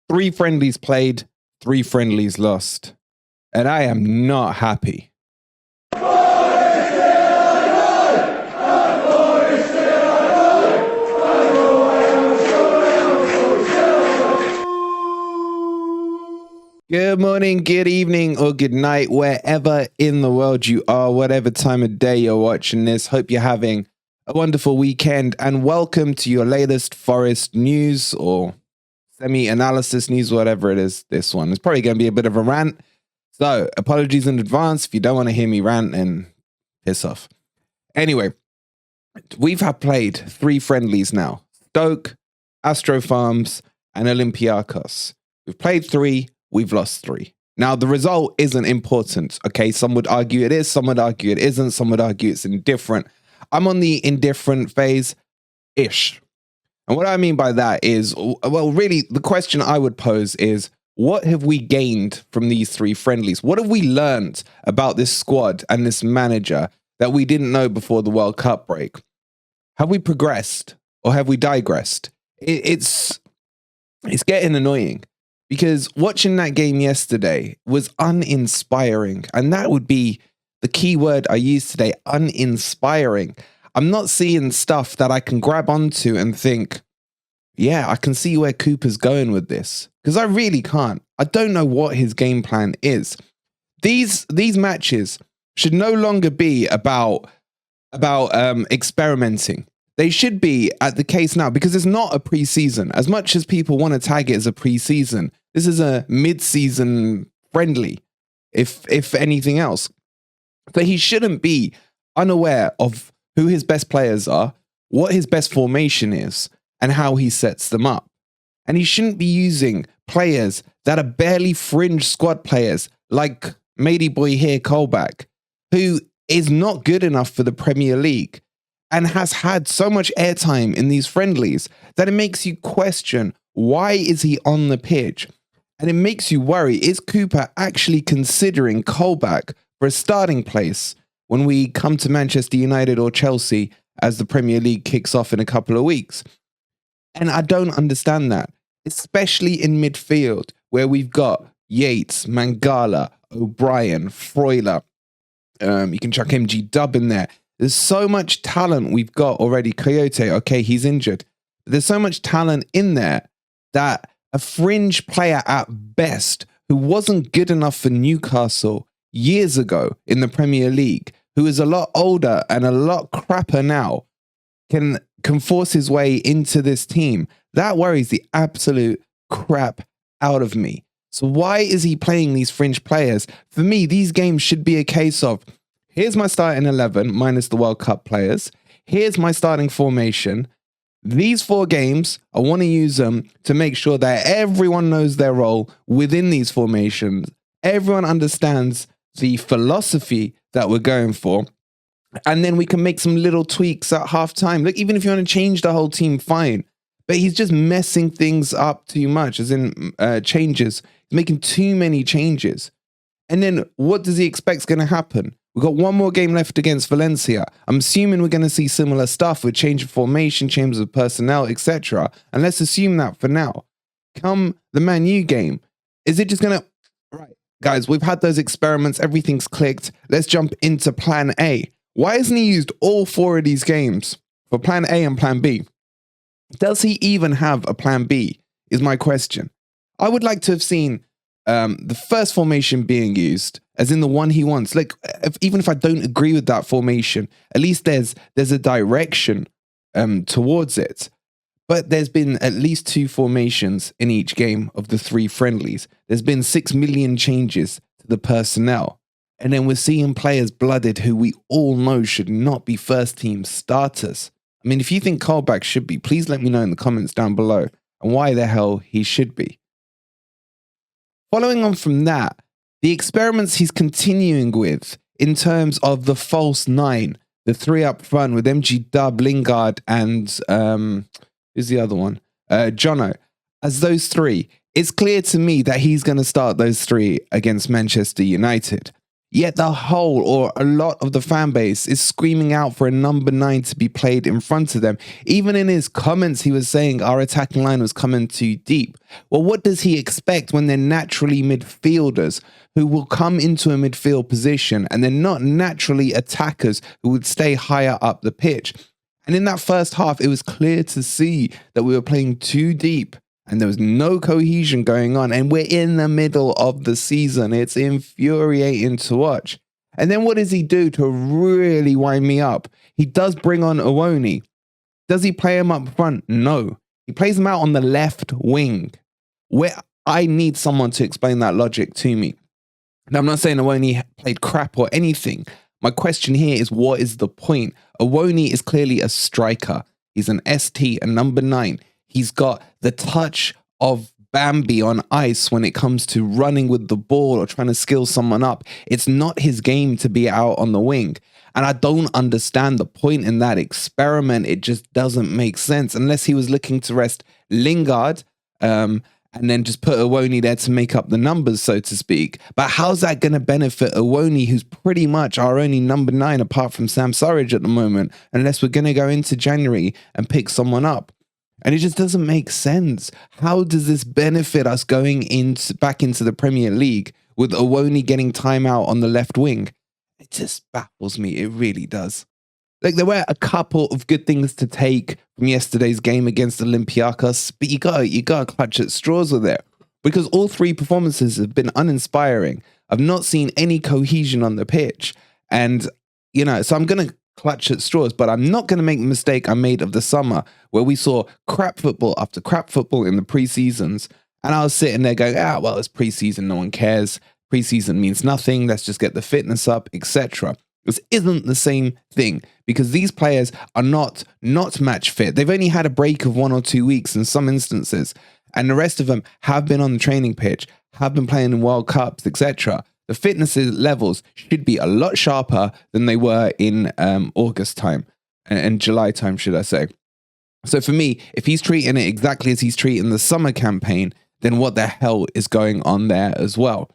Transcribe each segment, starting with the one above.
3 friendlies played, 3 friendlies lost. And I am not happy. Good morning, good evening, or good night, wherever in the world you are, whatever time of day you're watching this. Hope you're having a wonderful weekend, and welcome to your latest Forest news or semi-analysis news, whatever it is. This one is probably going to be a bit of a rant. So apologies in advance if you don't want to hear me rant and piss off. Anyway, we've played 3 friendlies now. Stoke, Astro Farms, and Olympiacos. We've played 3. We've lost 3. Now, the result isn't important, okay? Some would argue it is, some would argue it isn't, some would argue it's indifferent. I'm on the indifferent phase-ish. And what I mean by that is, well, really, the question I would pose is, what have we gained from these 3 friendlies? What have we learned about this squad and this manager that we didn't know before the World Cup break? Have we progressed or have we digressed? It's getting annoying. Because watching that game yesterday was uninspiring. And that would be the key word I use today, uninspiring. I'm not seeing stuff that I can grab onto and think, yeah, I can see where Cooper's going with this. Because I really can't. I don't know what his game plan is. These matches should no longer be about experimenting. They should be at the case now because it's not a preseason. As much as people want to tag it as a preseason, this is a mid-season friendly, if anything else. But he shouldn't be unaware of who his best players are, what his best formation is, and how he sets them up. And he shouldn't be using players that are barely fringe squad players like matey boy here, Colback, who is not good enough for the Premier League and has had so much airtime in these friendlies that it makes you question, why is he on the pitch? And it makes you worry, is Cooper actually considering Colback for a starting place when we come to Manchester United or Chelsea as the Premier League kicks off in a couple of weeks? And I don't understand that, especially in midfield where we've got Yates, Mangala, O'Brien, Freuler. You can chuck MG Dub in there. There's so much talent we've got already. Coyote, okay, he's injured. But there's so much talent in there that a fringe player at best who wasn't good enough for Newcastle years ago in the Premier League, who is a lot older and a lot crapper now, can force his way into this team. That worries the absolute crap out of me. So why is he playing these fringe players? For me, these games should be a case of, here's my starting 11 minus the World Cup players. Here's my starting formation. These 4 games, I want to use them to make sure that everyone knows their role within these formations. Everyone understands the philosophy that we're going for. And then we can make some little tweaks at halftime. Look, even if you want to change the whole team, fine. But he's just messing things up too much, as in changes. He's making too many changes. And then what does he expect is going to happen? We've got 1 more game left against Valencia. I'm assuming we're going to see similar stuff with change of formation, change of personnel, etc. And let's assume that for now. Come the Man U game, is it just going to... Right, guys, we've had those experiments. Everything's clicked. Let's jump into plan A. Why hasn't he used all 4 of these games for plan A and plan B? Does he even have a plan B, is my question. I would like to have seen the first formation being used, as in the one he wants. Like, even if I don't agree with that formation, at least there's a direction towards it. But there's been at least 2 formations in each game of the 3 friendlies. There's been 6 million changes to the personnel. And then we're seeing players blooded who we all know should not be first team starters. I mean, if you think Colback should be, please let me know in the comments down below and why the hell he should be. Following on from that, the experiments he's continuing with in terms of the false 9, the 3 up front with MG Dub, Lingard, and who's the other one? Jono. As those 3, it's clear to me that he's going to start those 3 against Manchester United. Yet the whole or a lot of the fan base is screaming out for a number 9 to be played in front of them. Even in his comments, he was saying our attacking line was coming too deep. Well, what does he expect when they're naturally midfielders who will come into a midfield position and they're not naturally attackers who would stay higher up the pitch? And in that first half, it was clear to see that we were playing too deep and there was no cohesion going on. And we're in the middle of the season. It's infuriating to watch. And then what does he do to really wind me up? He does bring on Awoniyi. Does he play him up front? No. He plays him out on the left wing, where I need someone to explain that logic to me. Now, I'm not saying Awoniyi played crap or anything. My question here is, what is the point? Awoniyi is clearly a striker. He's an ST, a number 9. He's got the touch of Bambi on ice when it comes to running with the ball or trying to skill someone up. It's not his game to be out on the wing. And I don't understand the point in that experiment. It just doesn't make sense unless he was looking to rest Lingard and then just put Awoniyi there to make up the numbers, so to speak. But how's that going to benefit Awoniyi, who's pretty much our only number 9 apart from Sam Surridge at the moment, unless we're going to go into January and pick someone up? And it just doesn't make sense. How does this benefit us going back into the Premier League with Awoniyi getting time out on the left wing? It just baffles me. It really does. Like, there were a couple of good things to take from yesterday's game against Olympiacos, but you gotta clutch at straws with it, because all 3 performances have been uninspiring. I've not seen any cohesion on the pitch, and so I'm gonna clutch at straws, but I'm not gonna make the mistake I made of the summer, where we saw crap football after crap football in the pre-seasons, and I was sitting there going, well, it's pre-season, no one cares. Pre-season means nothing. Let's just get the fitness up, etc. This isn't the same thing, because these players are not match fit. They've only had a break of 1 or 2 weeks in some instances, and the rest of them have been on the training pitch, have been playing in World Cups, etc. The fitness levels should be a lot sharper than they were in August time and July time, should I say. So for me, if he's treating it exactly as he's treating the summer campaign, then what the hell is going on there as well?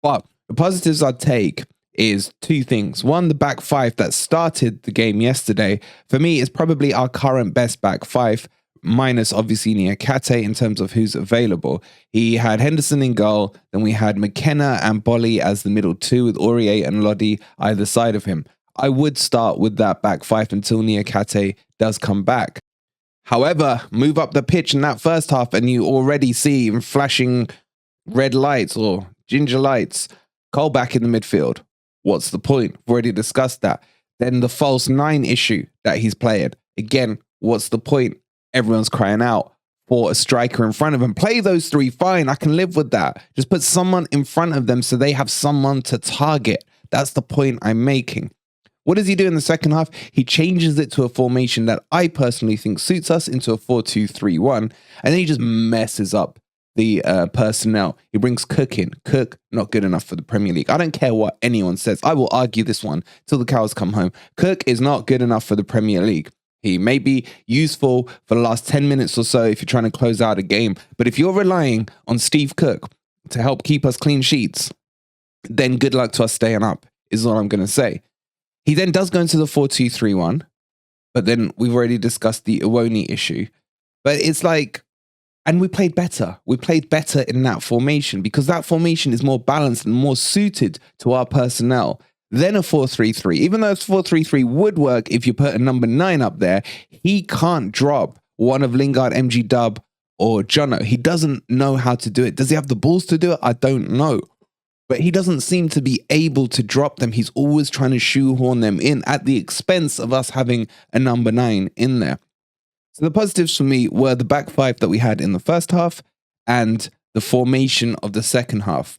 But the positives I'd take is 2 things. One, the back 5 that started the game yesterday, for me, is probably our current best back 5, minus obviously Niakate in terms of who's available. He had Henderson in goal, then we had McKenna and Bolly as the middle 2 with Aurier and Lodi either side of him. I would start with that back 5 until Niakate does come back. However, move up the pitch in that first half and you already see him flashing red lights or ginger lights. Cole back in the midfield. What's the point? We've already discussed that. Then the false 9 issue that he's playing. Again, what's the point? Everyone's crying out for a striker in front of him. Play those 3, fine. I can live with that. Just put someone in front of them so they have someone to target. That's the point I'm making. What does he do in the second half? He changes it to a formation that I personally think suits us, into a 4-2-3-1, and then he just messes up the personnel. He brings Cook in. Cook, not good enough for the Premier League. I don't care what anyone says. I will argue this one till the cows come home. Cook is not good enough for the Premier League. He may be useful for the last 10 minutes or so if you're trying to close out a game, but if you're relying on Steve Cook to help keep us clean sheets, then good luck to us staying up, is all I'm going to say. He then does go into the 4-2-3-1, but then we've already discussed the Awoniyi issue. But it's like, and we played better. We played better in that formation because that formation is more balanced and more suited to our personnel than a 4-3-3. Even though a 4-3-3 would work if you put a number 9 up there, he can't drop one of Lingard, MG Dub, or Jono. He doesn't know how to do it. Does he have the balls to do it? I don't know. But he doesn't seem to be able to drop them. He's always trying to shoehorn them in at the expense of us having a number 9 in there. So the positives for me were the back 5 that we had in the first half and the formation of the second half.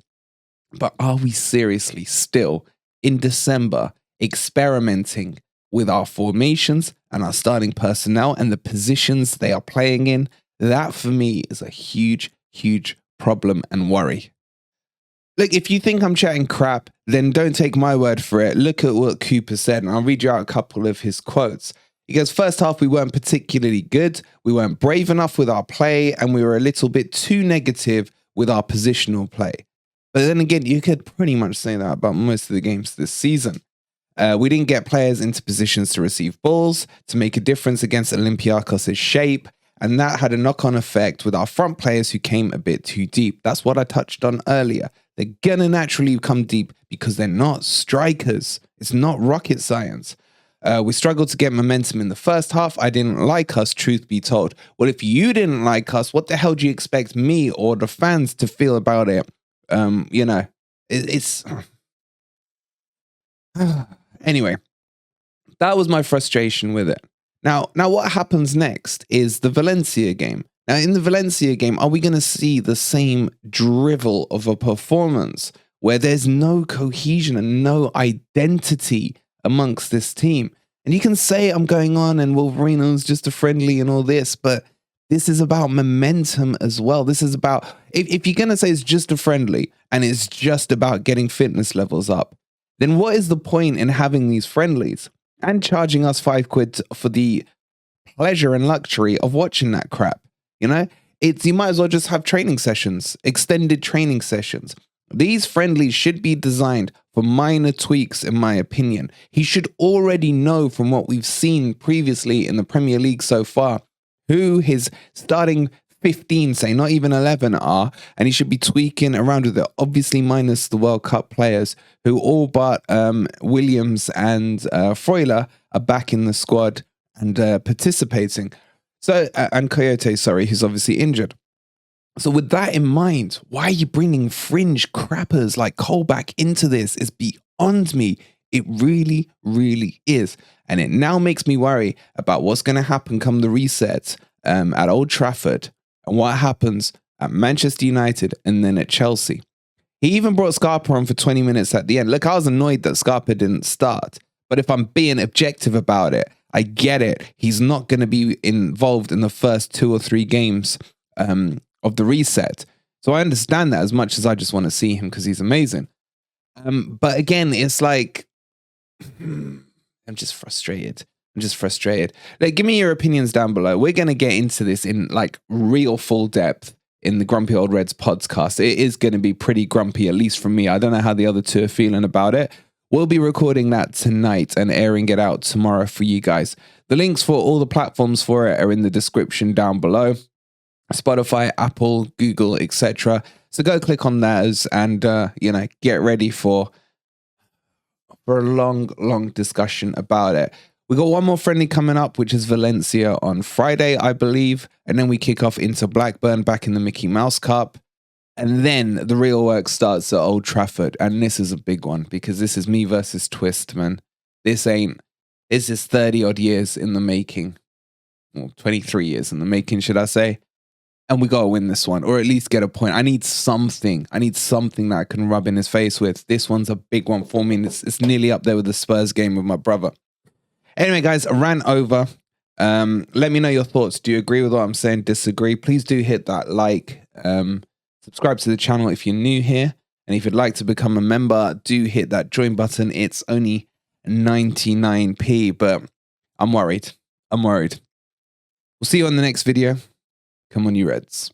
But are we seriously still in December experimenting with our formations and our starting personnel and the positions they are playing in? That for me is a huge, huge problem and worry. Look, if you think I'm chatting crap, then don't take my word for it. Look at what Cooper said, and I'll read you out a couple of his quotes. He goes, first half, we weren't particularly good. We weren't brave enough with our play, and we were a little bit too negative with our positional play. But then again, you could pretty much say that about most of the games this season. We didn't get players into positions to receive balls, to make a difference against Olympiacos' shape, and that had a knock-on effect with our front players who came a bit too deep. That's what I touched on earlier. They're going to naturally come deep because they're not strikers. It's not rocket science. We struggled to get momentum in the first half. I didn't like us, truth be told. Well, if you didn't like us, what the hell do you expect me or the fans to feel about it? You know, it's... Anyway, that was my frustration with it. Now what happens next is the Valencia game. Now, in the Valencia game, are we going to see the same drivel of a performance where there's no cohesion and no identity amongst this team? And you can say I'm going on and Wolverino's just a friendly and all this, but this is about momentum as well. This is about, if you're going to say it's just a friendly and it's just about getting fitness levels up, then what is the point in having these friendlies and charging us £5 for the pleasure and luxury of watching that crap? You know, you might as well just have training sessions, extended training sessions. These friendlies should be designed for minor tweaks, in my opinion. He should already know from what we've seen previously in the Premier League so far who his starting 15, say not even 11 are, and he should be tweaking around with it, obviously minus the World Cup players who all but Williams and Freuler are back in the squad and participating. So, and Coyote, sorry, who's obviously injured. So with that in mind, why are you bringing fringe crappers like Colback into this is beyond me. It really, really is. And it now makes me worry about what's going to happen come the reset at Old Trafford and what happens at Manchester United and then at Chelsea. He even brought Scarpa on for 20 minutes at the end. Look, I was annoyed that Scarpa didn't start. But if I'm being objective about it, I get it. He's not going to be involved in the first 2 or 3 games of the reset. So I understand that as much as I just want to see him because he's amazing. But again, it's like, I'm just frustrated. Like, give me your opinions down below. We're going to get into this in like real full depth in the Grumpy Old Reds podcast. It is going to be pretty grumpy, at least from me. I don't know how the other two are feeling about it. We'll be recording that tonight and airing it out tomorrow for you guys. The links for all the platforms for it are in the description down below. Spotify, Apple, Google, etc. So go click on those and, get ready for a long discussion about it. We got one more friendly coming up, which is Valencia on Friday, I believe. And then we kick off into Blackburn back in the Mickey Mouse Cup. And then the real work starts at Old Trafford. And this is a big one because this is me versus Twist, man. This is 30 odd years in the making. Well, 23 years in the making, should I say. And we got to win this one, or at least get a point. I need something that I can rub in his face with. This one's a big one for me. And it's nearly up there with the Spurs game with my brother. Anyway, guys, a rant over. Let me know your thoughts. Do you agree with what I'm saying? Disagree? Please do hit that like. Subscribe to the channel if you're new here. And if you'd like to become a member, do hit that join button. It's only 99p, but I'm worried. We'll see you on the next video. Come on, you Reds.